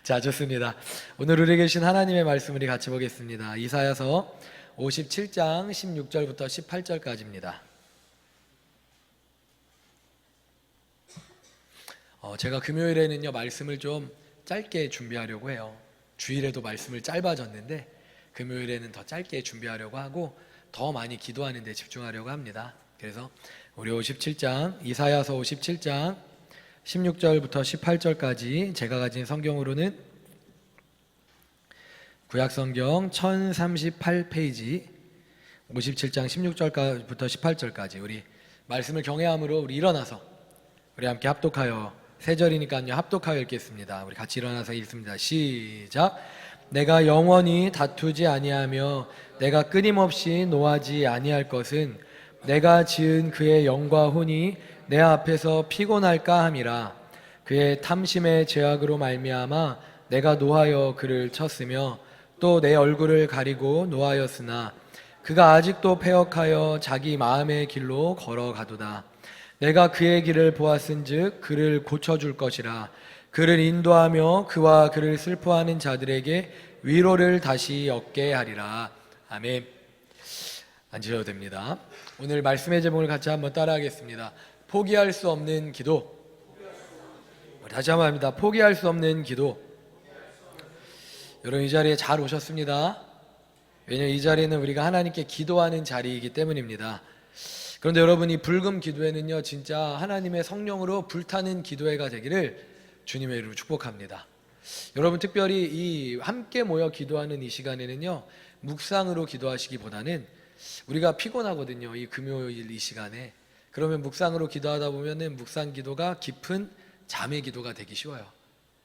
자, 좋습니다. 오늘 우리에게 주신 하나님의 말씀 우리 같이 보겠습니다. 이사야서 57장 16절부터 18절까지입니다. 제가 금요일에는요 말씀을 좀 짧게 준비하려고 해요. 주일에도 말씀을 짧아졌는데 금요일에는 더 짧게 준비하려고 하고 더 많이 기도하는 데 집중하려고 합니다. 그래서 우리 이사야서 57장 16절부터 18절까지 제가 가진 성경으로는 구약성경 1038페이지 57장 16절부터 18절까지 우리 말씀을 경외함으로 우리 일어나서 우리 함께 합독하여 세 절이니까요 합독하여 읽겠습니다. 우리 같이 일어나서 읽습니다. 시작. 내가 영원히 다투지 아니하며 내가 끊임없이 노하지 아니할 것은 내가 지은 그의 영과 혼이 내 앞에서 피곤할까 함이라. 그의 탐심의 죄악으로 말미암아 내가 노하여 그를 쳤으며 또 내 얼굴을 가리고 노하였으나 그가 아직도 패역하여 자기 마음의 길로 걸어가도다. 내가 그의 길을 보았은즉 그를 고쳐줄 것이라. 그를 인도하며 그와 그를 슬퍼하는 자들에게 위로를 다시 얻게 하리라. 아멘. 앉으셔도 됩니다. 오늘 말씀의 제목을 같이 한번 따라하겠습니다. 포기할 수 없는 기도. 다시 한번 합니다. 포기할 수 없는 기도. 여러분 이 자리에 잘 오셨습니다. 왜냐하면 이 자리는 우리가 하나님께 기도하는 자리이기 때문입니다. 그런데 여러분 이 불금 기도회는요 진짜 하나님의 성령으로 불타는 기도회가 되기를 주님의 이름으로 축복합니다. 여러분 특별히 이 함께 모여 기도하는 이 시간에는요 묵상으로 기도하시기보다는 우리가 피곤하거든요. 이 금요일 이 시간에. 그러면 묵상으로 기도하다 보면은 묵상 기도가 깊은 잠의 기도가 되기 쉬워요.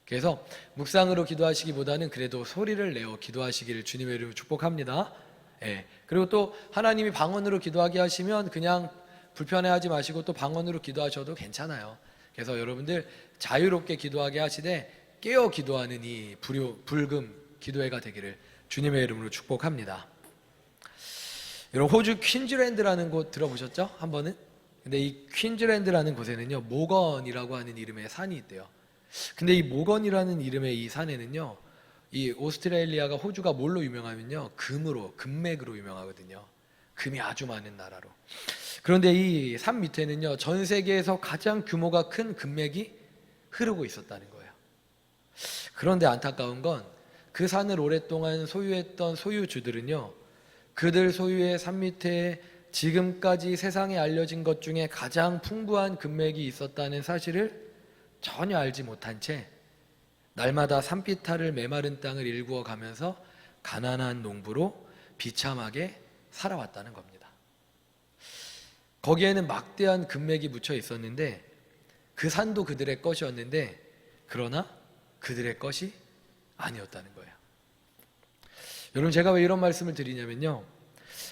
그래서 묵상으로 기도하시기보다는 그래도 소리를 내어 기도하시기를 주님의 이름으로 축복합니다. 예. 그리고 또 하나님이 방언으로 기도하게 하시면 그냥 불편해하지 마시고 또 방언으로 기도하셔도 괜찮아요. 그래서 여러분들 자유롭게 기도하게 하시되 깨어 기도하는 이 불금 기도회가 되기를 주님의 이름으로 축복합니다. 여러분 호주 퀸즐랜드라는 곳 들어보셨죠? 한 번은? 근데 이 퀸즐랜드라는 곳에는요 모건이라고 하는 이름의 산이 있대요. 근데 이 모건이라는 이름의 이 산에는요 이 오스트레일리아가 호주가 뭘로 유명하면요 금맥으로 유명하거든요. 금이 아주 많은 나라로. 그런데 이 산 밑에는요 전 세계에서 가장 규모가 큰 금맥이 흐르고 있었다는 거예요. 그런데 안타까운 건 그 산을 오랫동안 소유했던 소유주들은요 그들 소유의 산 밑에 지금까지 세상에 알려진 것 중에 가장 풍부한 금맥이 있었다는 사실을 전혀 알지 못한 채 날마다 산비탈을 메마른 땅을 일구어 가면서 가난한 농부로 비참하게 살아왔다는 겁니다. 거기에는 막대한 금맥이 묻혀 있었는데 그 산도 그들의 것이었는데 그러나 그들의 것이 아니었다는 거예요. 여러분 제가 왜 이런 말씀을 드리냐면요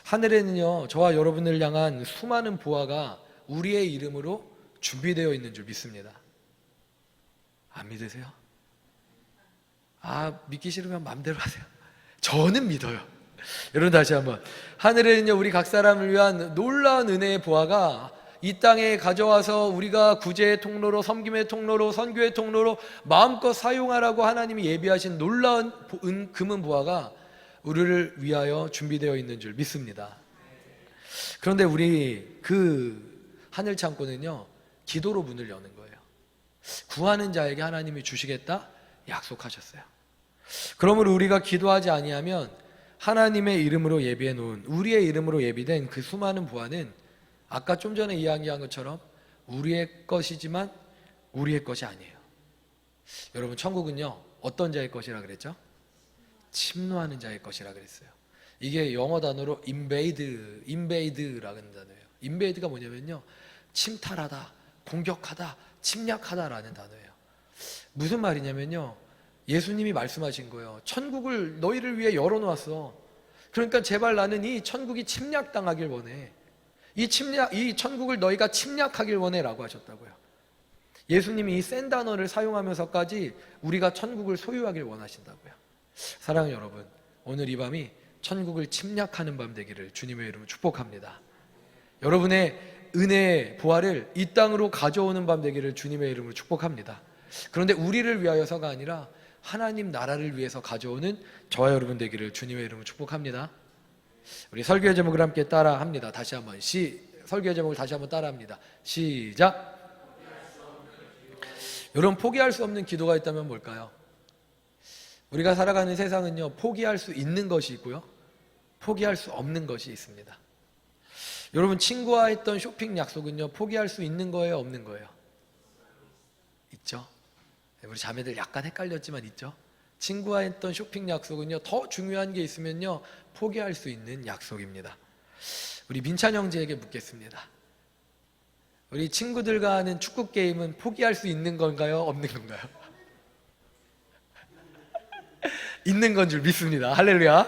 하늘에는요 저와 여러분을 향한 수많은 보화가 우리의 이름으로 준비되어 있는 줄 믿습니다. 안 믿으세요? 믿기 싫으면 마음대로 하세요. 저는 믿어요. 여러분 다시 한번 하늘에는요 우리 각 사람을 위한 놀라운 은혜의 보화가 이 땅에 가져와서 우리가 구제의 통로로 섬김의 통로로 선교의 통로로 마음껏 사용하라고 하나님이 예비하신 놀라운 금은 보화가 우리를 위하여 준비되어 있는 줄 믿습니다. 그런데 우리 그 하늘 창고는요 기도로 문을 여는 거예요. 구하는 자에게 하나님이 주시겠다 약속하셨어요. 그러므로 우리가 기도하지 아니하면 하나님의 이름으로 예비해 놓은 우리의 이름으로 예비된 그 수많은 보화는 아까 좀 전에 이야기한 것처럼 우리의 것이지만 우리의 것이 아니에요. 여러분 천국은요 어떤 자의 것이라 그랬죠? 침노하는 자의 것이라 그랬어요. 이게 영어 단어로 invade라는 단어예요. invade가 뭐냐면요 침탈하다, 공격하다, 침략하다라는 단어예요. 무슨 말이냐면요 예수님이 말씀하신 거예요. 천국을 너희를 위해 열어놓았어. 그러니까 제발 나는 이 천국이 침략당하길 원해. 이 천국을 너희가 침략하길 원해 라고 하셨다고요. 예수님이 이 센 단어를 사용하면서까지 우리가 천국을 소유하길 원하신다고요. 사랑하는 여러분 오늘 이 밤이 천국을 침략하는 밤 되기를 주님의 이름으로 축복합니다. 여러분의 은혜의 보화를 이 땅으로 가져오는 밤 되기를 주님의 이름으로 축복합니다. 그런데 우리를 위하여서가 아니라 하나님 나라를 위해서 가져오는 저와 여러분 되기를 주님의 이름으로 축복합니다. 우리 설교의 제목을 함께 따라 합니다. 다시 한번 설교의 제목을 다시 한번 따라 합니다. 시작. 여러분, 포기할 수 없는 기도가 있다면 뭘까요? 우리가 살아가는 세상은요, 포기할 수 있는 것이 있고요, 포기할 수 없는 것이 있습니다. 여러분, 친구와 했던 쇼핑 약속은요, 포기할 수 있는 거예요, 없는 거예요? 있죠? 우리 자매들 약간 헷갈렸지만 있죠? 친구와 했던 쇼핑 약속은요, 더 중요한 게 있으면요, 포기할 수 있는 약속입니다. 우리 민찬 형제에게 묻겠습니다. 우리 친구들과 하는 축구 게임은 포기할 수 있는 건가요, 없는 건가요? 있는 건 줄 믿습니다. 할렐루야.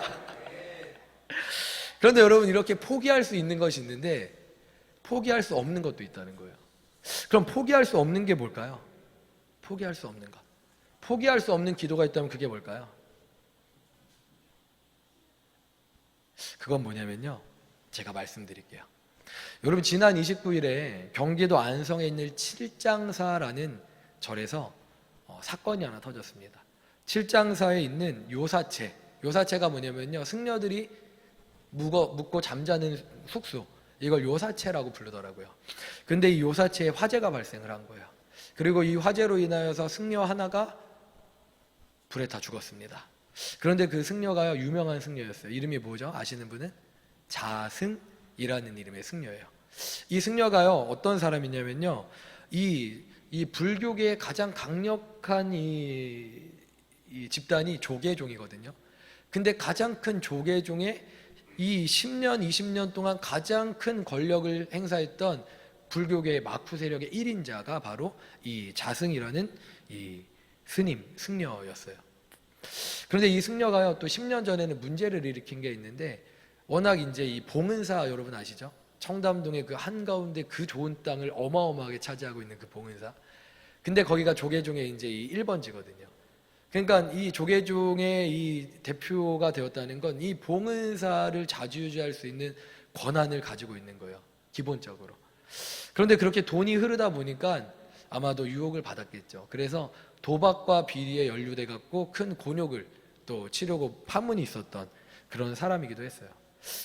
그런데 여러분, 이렇게 포기할 수 있는 것이 있는데 포기할 수 없는 것도 있다는 거예요. 그럼 포기할 수 없는 게 뭘까요? 포기할 수 없는 것. 포기할 수 없는 기도가 있다면 그게 뭘까요? 그건 뭐냐면요, 제가 말씀드릴게요. 여러분, 지난 29일에 경기도 안성에 있는 칠장사라는 절에서 사건이 하나 터졌습니다. 칠장사에 있는 요사체가 뭐냐면요, 승려들이 묵고 잠자는 숙소, 이걸 요사체라고 부르더라고요. 근데 이 요사체에 화재가 발생을 한 거예요. 그리고 이 화재로 인하여서 승려 하나가 불에 타 죽었습니다. 그런데 그 승려가요, 유명한 승려였어요. 이름이 뭐죠? 아시는 분은? 자승이라는 이름의 승려예요. 이 승려가요, 어떤 사람이냐면요, 이 불교계의 가장 강력한 이 집단이 조계종이거든요. 근데 가장 큰 조계종의 이 10년, 20년 동안 가장 큰 권력을 행사했던 불교계의 마쿠 세력의 1인자가 바로 이 자승이라는 이 승려였어요. 그런데 이 승려가요, 또 10년 전에는 문제를 일으킨 게 있는데, 워낙 이제 이 봉은사 여러분 아시죠? 청담동의 그 한가운데 그 좋은 땅을 어마어마하게 차지하고 있는 그 봉은사. 근데 거기가 조계종의 이제 이 1번지거든요. 그러니까 이 조계종의 이 대표가 되었다는 건 이 봉은사를 자주유지할 수 있는 권한을 가지고 있는 거예요, 기본적으로. 그런데 그렇게 돈이 흐르다 보니까 아마도 유혹을 받았겠죠. 그래서 도박과 비리에 연루돼 갖고 큰 곤욕을 또 치르고 파문이 있었던 그런 사람이기도 했어요.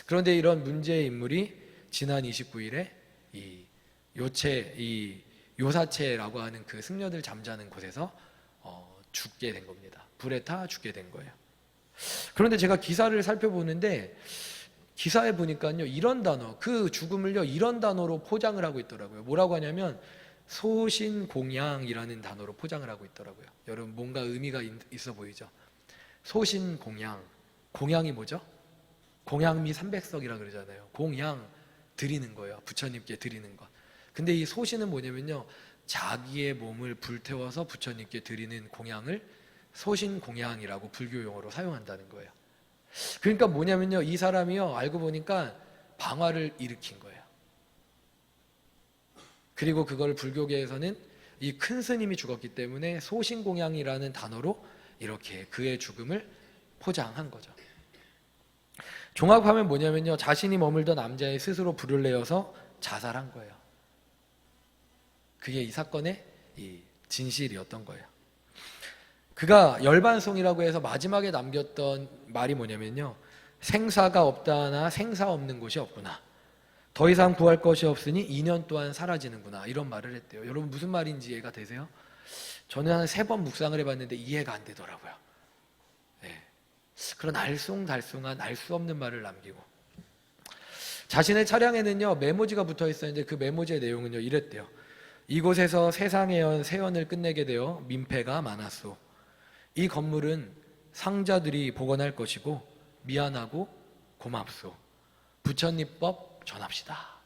그런데 이런 문제의 인물이 지난 29일에 이 요사체라고 하는 그 승려들 잠자는 곳에서 죽게 된 겁니다. 불에 타 죽게 된 거예요. 그런데 제가 기사를 살펴보는데 기사에 보니까요, 이런 단어, 그 죽음을요, 이런 단어로 포장을 하고 있더라고요. 뭐라고 하냐면 소신공양이라는 단어로 포장을 하고 있더라고요. 여러분, 뭔가 의미가 있어 보이죠? 소신공양. 공양이 뭐죠? 공양미 300석이라 그러잖아요. 공양, 드리는 거예요. 부처님께 드리는 것. 근데 이 소신은 뭐냐면요, 자기의 몸을 불태워서 부처님께 드리는 공양을 소신공양이라고 불교 용어로 사용한다는 거예요. 그러니까 뭐냐면요, 이 사람이요, 알고 보니까 방화를 일으킨 거예요. 그리고 그걸 불교계에서는 이 큰 스님이 죽었기 때문에 소신공양이라는 단어로 이렇게 그의 죽음을 포장한 거죠. 종합하면 뭐냐면요, 자신이 머물던 남자의 스스로 불을 내어서 자살한 거예요. 그게 이 사건의 이 진실이었던 거예요. 그가 열반송이라고 해서 마지막에 남겼던 말이 뭐냐면요, 생사가 없다나 생사 없는 곳이 없구나, 더 이상 구할 것이 없으니 2년 또한 사라지는구나, 이런 말을 했대요. 여러분, 무슨 말인지 이해가 되세요? 저는 한 3번 묵상을 해봤는데 이해가 안 되더라고요. 네. 그런 알쏭달쏭한 알 수 없는 말을 남기고, 자신의 차량에는요, 메모지가 붙어 있었는데 그 메모지의 내용은요, 이랬대요. 이곳에서 세상의 세연을 끝내게 되어 민폐가 많았소. 이 건물은 상자들이 복원할 것이고 미안하고 고맙소. 부처님법 전합시다.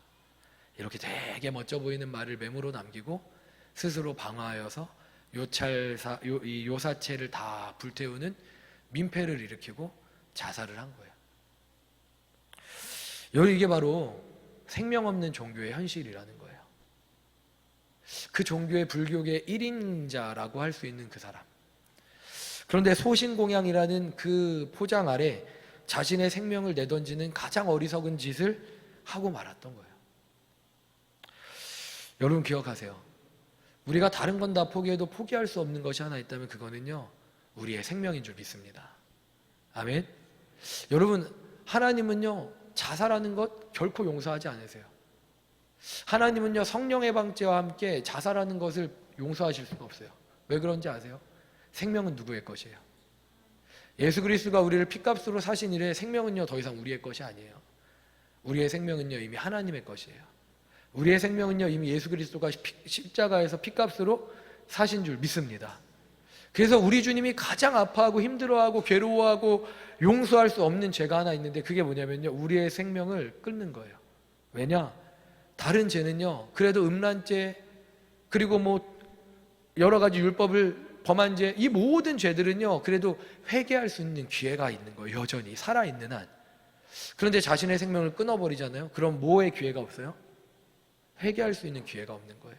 이렇게 되게 멋져 보이는 말을 메모로 남기고 스스로 방화하여서 요사체를 다 불태우는 민폐를 일으키고 자살을 한 거예요. 여기 이게 바로 생명 없는 종교의 현실이라는 거예요. 그 종교의 불교계 1인자라고 할 수 있는 그 사람. 그런데 소신공양이라는 그 포장 아래 자신의 생명을 내던지는 가장 어리석은 짓을 하고 말았던 거예요. 여러분, 기억하세요. 우리가 다른 건 다 포기해도 포기할 수 없는 것이 하나 있다면 그거는요, 우리의 생명인 줄 믿습니다. 아멘. 여러분, 하나님은요 자살하는 것 결코 용서하지 않으세요. 하나님은요 성령의 방죄와 함께 자살하는 것을 용서하실 수가 없어요. 왜 그런지 아세요? 생명은 누구의 것이에요? 예수 그리스도가 우리를 피값으로 사신 이래 생명은요 더 이상 우리의 것이 아니에요. 우리의 생명은요 이미 하나님의 것이에요. 우리의 생명은요 이미 예수 그리스도가 십자가에서 피값으로 사신 줄 믿습니다. 그래서 우리 주님이 가장 아파하고 힘들어하고 괴로워하고 용서할 수 없는 죄가 하나 있는데, 그게 뭐냐면요 우리의 생명을 끊는 거예요. 왜냐? 다른 죄는요 그래도 음란죄 그리고 뭐 여러 가지 율법을 범한 죄, 이 모든 죄들은요 그래도 회개할 수 있는 기회가 있는 거예요. 여전히 살아있는 한. 그런데 자신의 생명을 끊어버리잖아요. 그럼 뭐의 기회가 없어요? 회개할 수 있는 기회가 없는 거예요.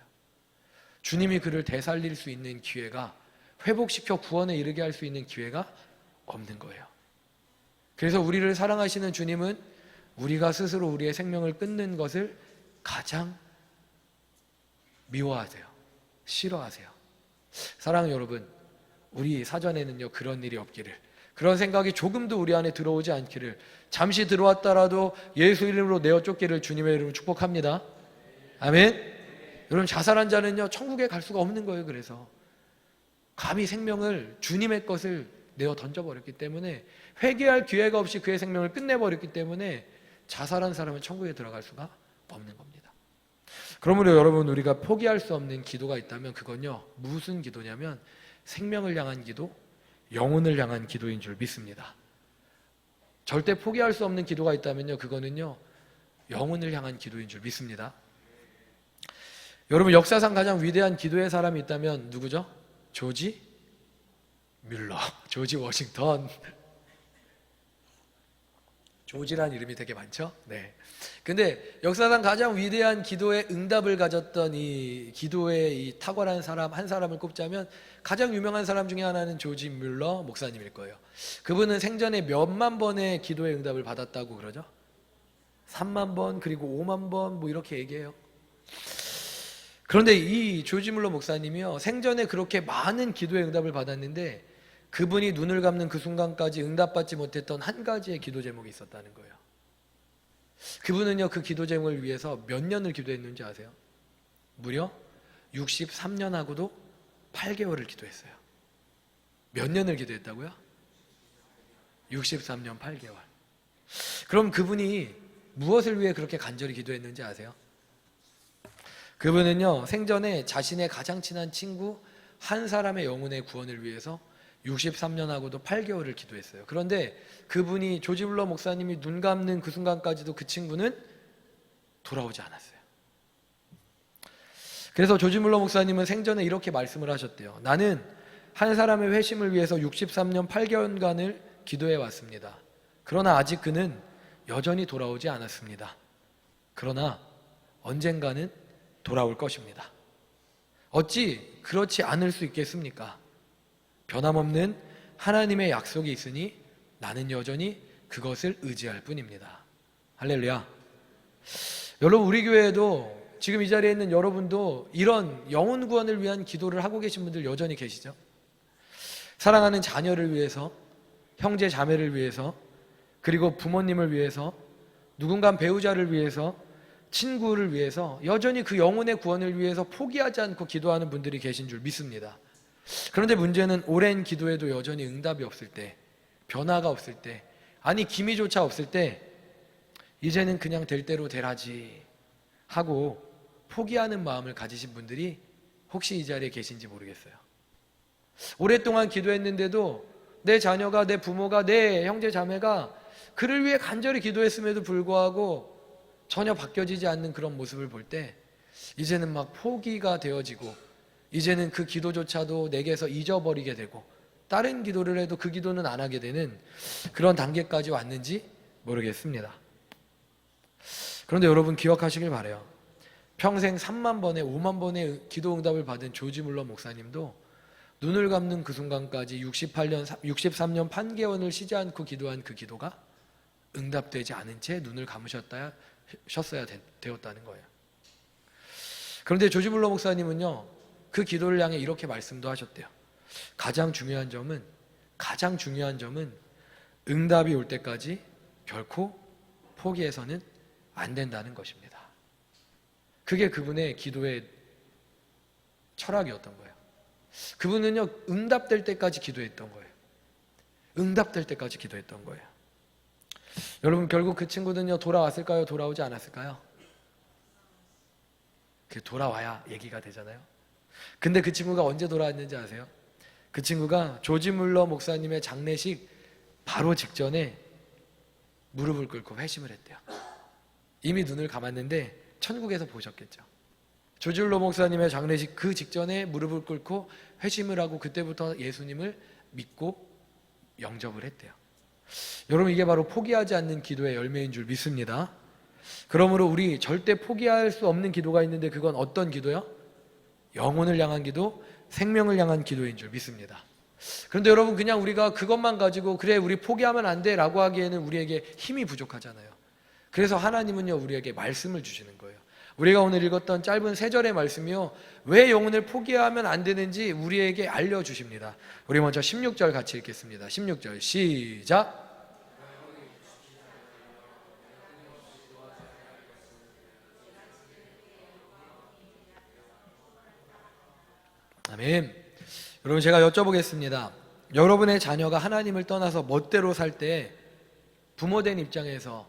주님이 그를 되살릴 수 있는 기회가, 회복시켜 구원에 이르게 할 수 있는 기회가 없는 거예요. 그래서 우리를 사랑하시는 주님은 우리가 스스로 우리의 생명을 끊는 것을 가장 미워하세요. 싫어하세요. 사랑하는 여러분, 우리 사전에는요 그런 일이 없기를, 그런 생각이 조금도 우리 안에 들어오지 않기를, 잠시 들어왔더라도 예수 이름으로 내어 쫓기를 주님의 이름으로 축복합니다. 아멘. 여러분, 자살한 자는요 천국에 갈 수가 없는 거예요. 그래서 감히 생명을, 주님의 것을 내어 던져버렸기 때문에, 회개할 기회가 없이 그의 생명을 끝내버렸기 때문에 자살한 사람은 천국에 들어갈 수가 없는 겁니다. 그러므로 여러분, 우리가 포기할 수 없는 기도가 있다면 그건요 무슨 기도냐면 생명을 향한 기도, 영혼을 향한 기도인 줄 믿습니다. 절대 포기할 수 없는 기도가 있다면요 그거는요 영혼을 향한 기도인 줄 믿습니다. 여러분, 역사상 가장 위대한 기도의 사람이 있다면 누구죠? 조지 뮬러, 조지 워싱턴. 조지란 이름이 되게 많죠? 네. 근데 역사상 가장 위대한 기도의 응답을 가졌던 이 기도의 이 탁월한 사람 한 사람을 꼽자면 가장 유명한 사람 중에 하나는 조지 뮬러 목사님일 거예요. 그분은 생전에 몇만 번의 기도의 응답을 받았다고 그러죠? 3만 번, 그리고 5만 번, 뭐 이렇게 얘기해요. 그런데 이 조지 뮬러 목사님이요 생전에 그렇게 많은 기도의 응답을 받았는데 그분이 눈을 감는 그 순간까지 응답받지 못했던 한 가지의 기도 제목이 있었다는 거예요. 그분은요 그 기도 제목을 위해서 몇 년을 기도했는지 아세요? 무려 63년하고도 8개월을 기도했어요. 몇 년을 기도했다고요? 63년 8개월. 그럼 그분이 무엇을 위해 그렇게 간절히 기도했는지 아세요? 그분은요 생전에 자신의 가장 친한 친구 한 사람의 영혼의 구원을 위해서 63년하고도 8개월을 기도했어요. 그런데 그분이, 조지 뮬러 목사님이 눈 감는 그 순간까지도 그 친구는 돌아오지 않았어요. 그래서 조지 뮬러 목사님은 생전에 이렇게 말씀을 하셨대요. 나는 한 사람의 회심을 위해서 63년 8개월간을 기도해 왔습니다. 그러나 아직 그는 여전히 돌아오지 않았습니다. 그러나 언젠가는 돌아올 것입니다. 어찌 그렇지 않을 수 있겠습니까? 변함없는 하나님의 약속이 있으니 나는 여전히 그것을 의지할 뿐입니다. 할렐루야. 여러분, 우리 교회에도 지금 이 자리에 있는 여러분도 이런 영혼 구원을 위한 기도를 하고 계신 분들 여전히 계시죠? 사랑하는 자녀를 위해서, 형제 자매를 위해서, 그리고 부모님을 위해서, 누군가 배우자를 위해서, 친구를 위해서 여전히 그 영혼의 구원을 위해서 포기하지 않고 기도하는 분들이 계신 줄 믿습니다. 그런데 문제는 오랜 기도에도 여전히 응답이 없을 때, 변화가 없을 때, 아니 기미조차 없을 때 이제는 그냥 될 대로 되라지 하고 포기하는 마음을 가지신 분들이 혹시 이 자리에 계신지 모르겠어요. 오랫동안 기도했는데도 내 자녀가, 내 부모가, 내 형제 자매가 그를 위해 간절히 기도했음에도 불구하고 전혀 바뀌어지지 않는 그런 모습을 볼 때 이제는 막 포기가 되어지고, 이제는 그 기도조차도 내게서 잊어버리게 되고 다른 기도를 해도 그 기도는 안 하게 되는 그런 단계까지 왔는지 모르겠습니다. 그런데 여러분, 기억하시길 바라요. 평생 3만 번에 5만 번의 기도 응답을 받은 조지 뮬러 목사님도 눈을 감는 그 순간까지 63년 8개월을 쉬지 않고 기도한 그 기도가 응답되지 않은 채 눈을 감으셨어야 되었다는 거예요. 그런데 조지 뮬러 목사님은요 그 기도를 향해 이렇게 말씀도 하셨대요. 가장 중요한 점은 가장 중요한 점은 응답이 올 때까지 결코 포기해서는 안 된다는 것입니다. 그게 그분의 기도의 철학이었던 거예요. 그분은요, 응답될 때까지 기도했던 거예요. 응답될 때까지 기도했던 거예요. 여러분, 결국 그 친구는요, 돌아왔을까요? 돌아오지 않았을까요? 그 돌아와야 얘기가 되잖아요. 근데 그 친구가 언제 돌아왔는지 아세요? 그 친구가 조지 물러 목사님의 장례식 바로 직전에 무릎을 꿇고 회심을 했대요. 이미 눈을 감았는데 천국에서 보셨겠죠. 조지 물러 목사님의 장례식 그 직전에 무릎을 꿇고 회심을 하고 그때부터 예수님을 믿고 영접을 했대요. 여러분, 이게 바로 포기하지 않는 기도의 열매인 줄 믿습니다. 그러므로 우리 절대 포기할 수 없는 기도가 있는데 그건 어떤 기도요? 영혼을 향한 기도, 생명을 향한 기도인 줄 믿습니다. 그런데 여러분, 그냥 우리가 그것만 가지고 그래 우리 포기하면 안 돼 라고 하기에는 우리에게 힘이 부족하잖아요. 그래서 하나님은요, 우리에게 말씀을 주시는 거예요. 우리가 오늘 읽었던 짧은 3절의 말씀이요, 왜 영혼을 포기하면 안 되는지 우리에게 알려주십니다. 우리 먼저 16절 같이 읽겠습니다. 16절 시작. 아멘. 여러분, 제가 여쭤보겠습니다. 여러분의 자녀가 하나님을 떠나서 멋대로 살 때 부모된 입장에서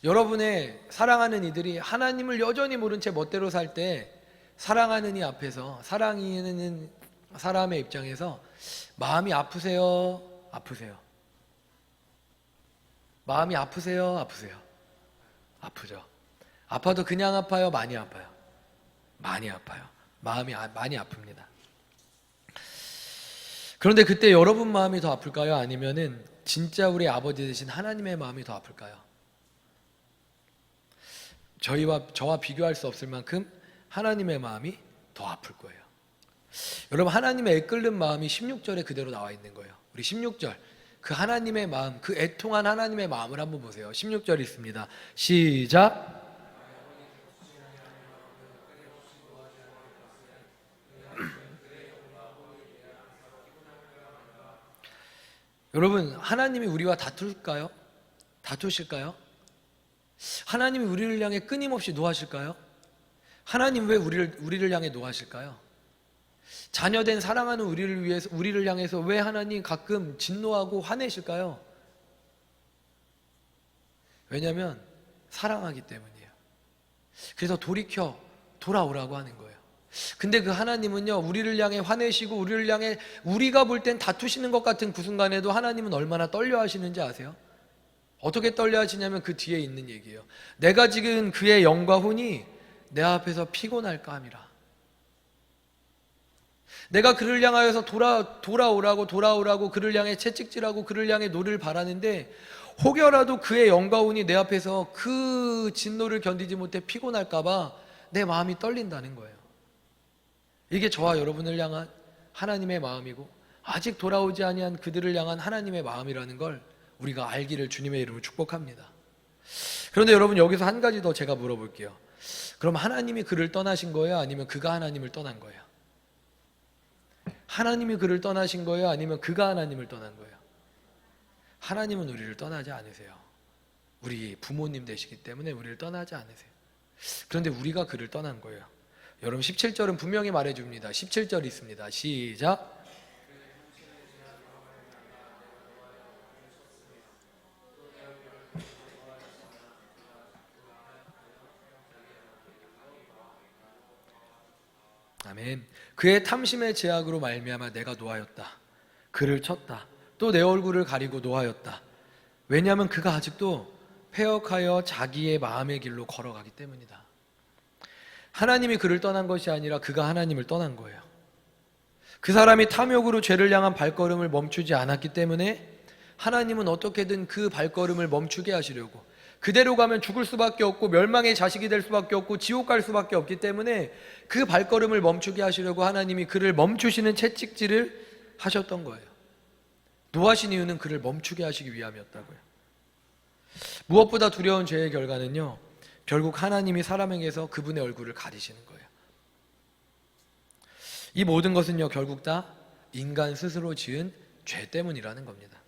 여러분의 사랑하는 이들이 하나님을 여전히 모른 채 멋대로 살 때 사랑하는 이 앞에서, 사랑하는 사람의 입장에서 마음이 아프세요? 아프세요? 마음이 아프세요? 아프세요? 아프죠. 아파도 그냥 아파요? 많이 아파요? 많이 아파요. 마음이 많이 아픕니다. 그런데 그때 여러분 마음이 더 아플까요? 아니면은 진짜 우리 아버지 되신 하나님의 마음이 더 아플까요? 저와 비교할 수 없을 만큼 하나님의 마음이 더 아플 거예요. 여러분, 하나님의 애끓는 마음이 16절에 그대로 나와 있는 거예요. 우리 16절, 그 하나님의 마음, 그 애통한 하나님의 마음을 한번 보세요. 16절 있습니다. 시작. 여러분, 하나님이 우리와 다툴까요? 다투실까요? 하나님이 우리를 향해 끊임없이 노하실까요? 하나님 왜 우리를 향해 노하실까요? 자녀된 사랑하는 우리를 향해서 왜 하나님 가끔 진노하고 화내실까요? 왜냐하면 사랑하기 때문이에요. 그래서 돌아오라고 하는 거예요. 근데 그 하나님은요, 우리를 향해 화내시고 우리를 향해 우리가 볼 땐 다투시는 것 같은 그 순간에도 하나님은 얼마나 떨려 하시는지 아세요? 어떻게 떨려 하시냐면 그 뒤에 있는 얘기예요. 내가 지금 그의 영과 혼이 내 앞에서 피곤할까 함이라. 내가 그를 향하여서 돌아오라고 그를 향해 채찍질하고 그를 향해 노를 바라는데 혹여라도 그의 영과 혼이 내 앞에서 그 진노를 견디지 못해 피곤할까봐 내 마음이 떨린다는 거예요. 이게 저와 여러분을 향한 하나님의 마음이고 아직 돌아오지 아니한 그들을 향한 하나님의 마음이라는 걸 우리가 알기를 주님의 이름으로 축복합니다. 그런데 여러분, 여기서 한 가지 더 제가 물어볼게요. 그럼 하나님이 그를 떠나신 거예요? 아니면 그가 하나님을 떠난 거예요? 하나님이 그를 떠나신 거예요? 아니면 그가 하나님을 떠난 거예요? 하나님은 우리를 떠나지 않으세요. 우리 부모님 되시기 때문에 우리를 떠나지 않으세요. 그런데 우리가 그를 떠난 거예요. 여러분, 17절은 분명히 말해줍니다. 17절 있습니다. 시작. 아멘. 그의 탐심의 제약으로 말미암아 내가 노하였다. 그를 쳤다. 또 내 얼굴을 가리고 노하였다. 왜냐하면 그가 아직도 패역하여 자기의 마음의 길로 걸어가기 때문이다. 하나님이 그를 떠난 것이 아니라 그가 하나님을 떠난 거예요. 그 사람이 탐욕으로 죄를 향한 발걸음을 멈추지 않았기 때문에 하나님은 어떻게든 그 발걸음을 멈추게 하시려고, 그대로 가면 죽을 수밖에 없고 멸망의 자식이 될 수밖에 없고 지옥 갈 수밖에 없기 때문에 그 발걸음을 멈추게 하시려고 하나님이 그를 멈추시는 채찍질을 하셨던 거예요. 노하신 이유는 그를 멈추게 하시기 위함이었다고요. 무엇보다 두려운 죄의 결과는요, 결국 하나님이 사람에게서 그분의 얼굴을 가리시는 거예요. 이 모든 것은요, 결국 다 인간 스스로 지은 죄 때문이라는 겁니다.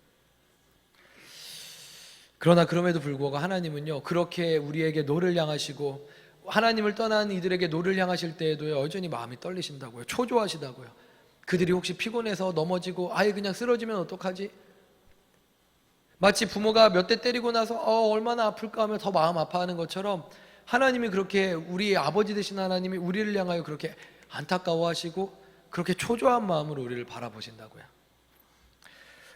그러나 그럼에도 불구하고 하나님은요, 그렇게 우리에게 노를 향하시고 하나님을 떠난 이들에게 노를 향하실 때에도 여전히 마음이 떨리신다고요. 초조하시다고요. 그들이 혹시 피곤해서 넘어지고 아예 그냥 쓰러지면 어떡하지? 마치 부모가 몇 대 때리고 나서 얼마나 아플까 하며 더 마음 아파하는 것처럼 하나님이 그렇게, 우리의 아버지 되신 하나님이 우리를 향하여 그렇게 안타까워하시고 그렇게 초조한 마음으로 우리를 바라보신다고요.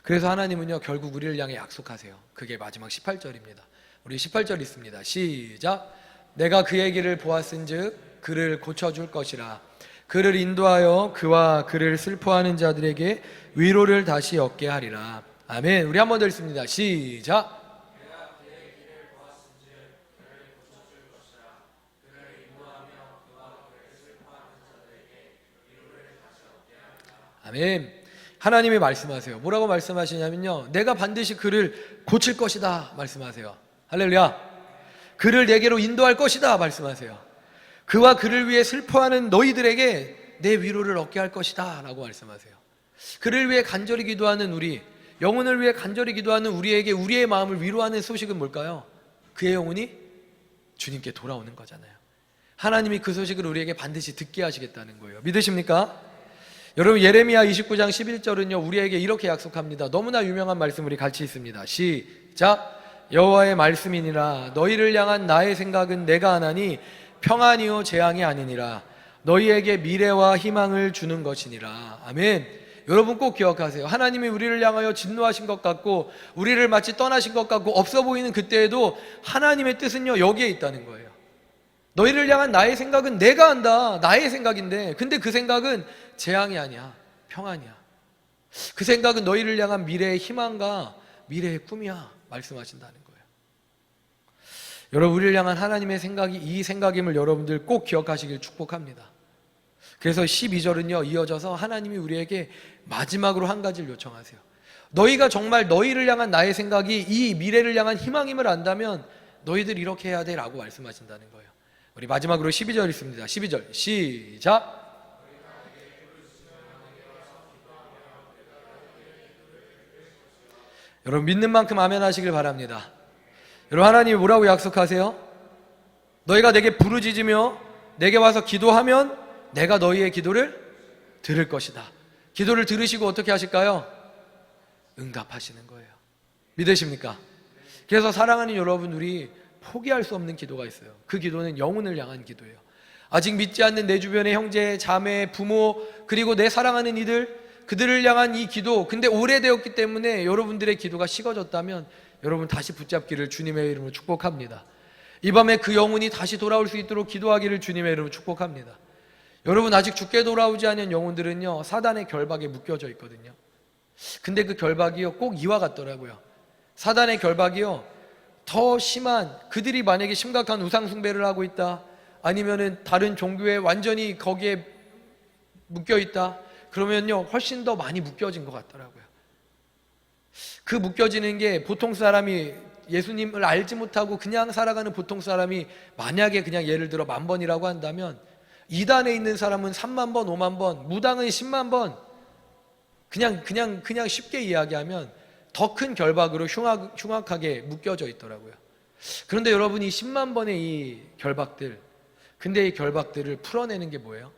그래서 하나님은요, 결국 우리를 향해 약속하세요. 그게 마지막 18절입니다. 우리 18절 있습니다. 시작. 내가 그의 길을 보았은즉 그를 고쳐줄 것이라. 그를 인도하여 그와 그를 슬퍼하는 자들에게 위로를 다시 얻게 하리라. 아멘. 우리 한 번 더 읽습니다. 시작. 아멘. 하나님이 말씀하세요. 뭐라고 말씀하시냐면요, 내가 반드시 그를 고칠 것이다 말씀하세요. 할렐루야. 그를 내게로 인도할 것이다 말씀하세요. 그와 그를 위해 슬퍼하는 너희들에게 내 위로를 얻게 할 것이다 라고 말씀하세요. 그를 위해 간절히 기도하는 우리, 영혼을 위해 간절히 기도하는 우리에게 우리의 마음을 위로하는 소식은 뭘까요? 그의 영혼이 주님께 돌아오는 거잖아요. 하나님이 그 소식을 우리에게 반드시 듣게 하시겠다는 거예요. 믿으십니까? 여러분, 예레미야 29장 11절은요 우리에게 이렇게 약속합니다. 너무나 유명한 말씀 우리 같이 있습니다. 시작. 여호와의 말씀이니라. 너희를 향한 나의 생각은 내가 하나니 평안이요 재앙이 아니니라. 너희에게 미래와 희망을 주는 것이니라. 아멘. 여러분 꼭 기억하세요. 하나님이 우리를 향하여 진노하신 것 같고 우리를 마치 떠나신 것 같고 없어 보이는 그때에도 하나님의 뜻은요 여기에 있다는 거예요. 너희를 향한 나의 생각은 내가 한다. 나의 생각인데, 근데 그 생각은 재앙이 아니야, 평안이야. 그 생각은 너희를 향한 미래의 희망과 미래의 꿈이야 말씀하신다는 거예요. 여러분, 우리를 향한 하나님의 생각이 이 생각임을 여러분들 꼭 기억하시길 축복합니다. 그래서 12절은요 이어져서 하나님이 우리에게 마지막으로 한 가지를 요청하세요. 너희가 정말 너희를 향한 나의 생각이 이 미래를 향한 희망임을 안다면 너희들 이렇게 해야 돼 라고 말씀하신다는 거예요. 우리 마지막으로 12절 있습니다. 12절 시작. 여러분 믿는 만큼 아멘 하시길 바랍니다. 여러분, 하나님이 뭐라고 약속하세요? 너희가 내게 부르짖으며 내게 와서 기도하면 내가 너희의 기도를 들을 것이다. 기도를 들으시고 어떻게 하실까요? 응답하시는 거예요. 믿으십니까? 그래서 사랑하는 여러분, 우리 포기할 수 없는 기도가 있어요. 그 기도는 영혼을 향한 기도예요. 아직 믿지 않는 내 주변의 형제, 자매, 부모, 그리고 내 사랑하는 이들, 그들을 향한 이 기도, 근데 오래되었기 때문에 여러분들의 기도가 식어졌다면 여러분 다시 붙잡기를 주님의 이름으로 축복합니다. 이 밤에 그 영혼이 다시 돌아올 수 있도록 기도하기를 주님의 이름으로 축복합니다. 여러분, 아직 죽게 돌아오지 않은 영혼들은요 사단의 결박에 묶여져 있거든요. 근데 그 결박이요 꼭 이와 같더라고요. 사단의 결박이요 더 심한, 그들이 만약에 심각한 우상 숭배를 하고 있다, 아니면은 다른 종교에 완전히 거기에 묶여 있다, 그러면요 훨씬 더 많이 묶여진 것 같더라고요. 그 묶여지는 게 보통 사람이 예수님을 알지 못하고 그냥 살아가는 보통 사람이 만약에 그냥 예를 들어 10,000번이라고 한다면, 이단에 있는 사람은 30,000번, 50,000번, 무당은 100,000번, 그냥 쉽게 이야기하면 더 큰 결박으로 흉악하게 묶여져 있더라고요. 그런데 여러분이 10만 번의 이 결박들, 근데 이 결박들을 풀어내는 게 뭐예요?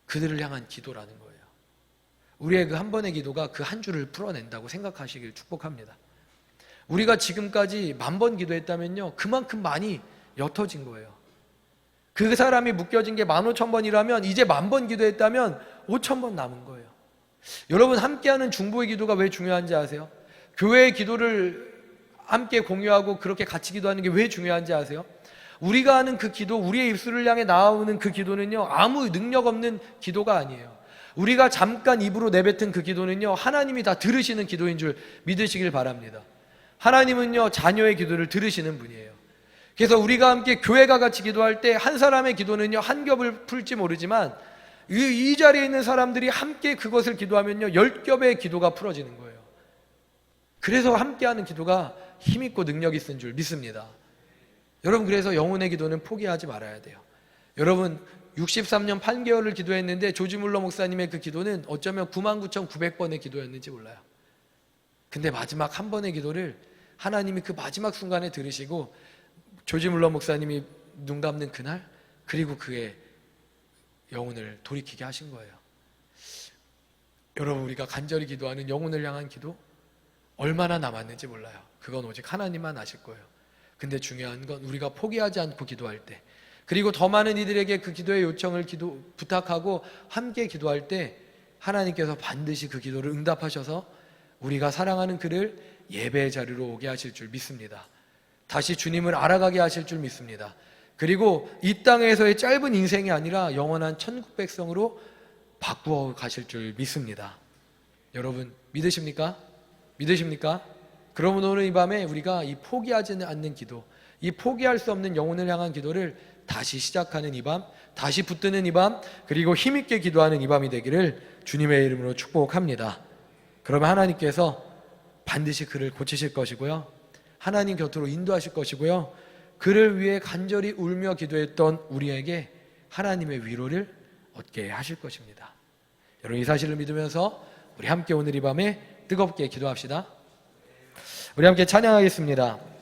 그들을 향한 기도라는 거예요. 우리의 그 한 번의 기도가 그 한 줄을 풀어낸다고 생각하시길 축복합니다. 우리가 지금까지 10,000번 기도했다면요 그만큼 많이 옅어진 거예요. 그 사람이 묶여진 게 15,000번이라면 이제 10,000번 기도했다면 5,000번 남은 거예요. 여러분, 함께하는 중보의 기도가 왜 중요한지 아세요? 교회의 기도를 함께 공유하고 그렇게 같이 기도하는 게 왜 중요한지 아세요? 우리가 하는 그 기도, 우리의 입술을 향해 나오는 그 기도는요 아무 능력 없는 기도가 아니에요. 우리가 잠깐 입으로 내뱉은 그 기도는요 하나님이 다 들으시는 기도인 줄 믿으시길 바랍니다. 하나님은요 자녀의 기도를 들으시는 분이에요. 그래서 우리가 함께 교회가 같이 기도할 때 한 사람의 기도는요 한 겹을 풀지 모르지만 이 자리에 있는 사람들이 함께 그것을 기도하면요 10겹의 기도가 풀어지는 거예요. 그래서 함께하는 기도가 힘있고 능력이 있는 줄 믿습니다. 여러분, 그래서 영혼의 기도는 포기하지 말아야 돼요. 여러분, 63년 8개월을 기도했는데 조지 물러 목사님의 그 기도는 어쩌면 99,900번의 기도였는지 몰라요. 근데 마지막 한 번의 기도를 하나님이 그 마지막 순간에 들으시고 조지 물러 목사님이 눈 감는 그날, 그리고 그의 영혼을 돌이키게 하신 거예요. 여러분, 우리가 간절히 기도하는 영혼을 향한 기도 얼마나 남았는지 몰라요. 그건 오직 하나님만 아실 거예요. 근데 중요한 건 우리가 포기하지 않고 기도할 때, 그리고 더 많은 이들에게 그 기도의 요청을 부탁하고 함께 기도할 때 하나님께서 반드시 그 기도를 응답하셔서 우리가 사랑하는 그를 예배의 자리로 오게 하실 줄 믿습니다. 다시 주님을 알아가게 하실 줄 믿습니다. 그리고 이 땅에서의 짧은 인생이 아니라 영원한 천국 백성으로 바꾸어 가실 줄 믿습니다. 여러분, 믿으십니까? 믿으십니까? 그러면 오늘 이 밤에 우리가 이 포기하지 않는 기도, 이 포기할 수 없는 영혼을 향한 기도를 다시 시작하는 이 밤, 다시 붙드는 이 밤, 그리고 힘있게 기도하는 이 밤이 되기를 주님의 이름으로 축복합니다. 그러면 하나님께서 반드시 그를 고치실 것이고요, 하나님 곁으로 인도하실 것이고요, 그를 위해 간절히 울며 기도했던 우리에게 하나님의 위로를 얻게 하실 것입니다. 여러분, 이 사실을 믿으면서 우리 함께 오늘 이 밤에 뜨겁게 기도합시다. 우리 함께 찬양하겠습니다.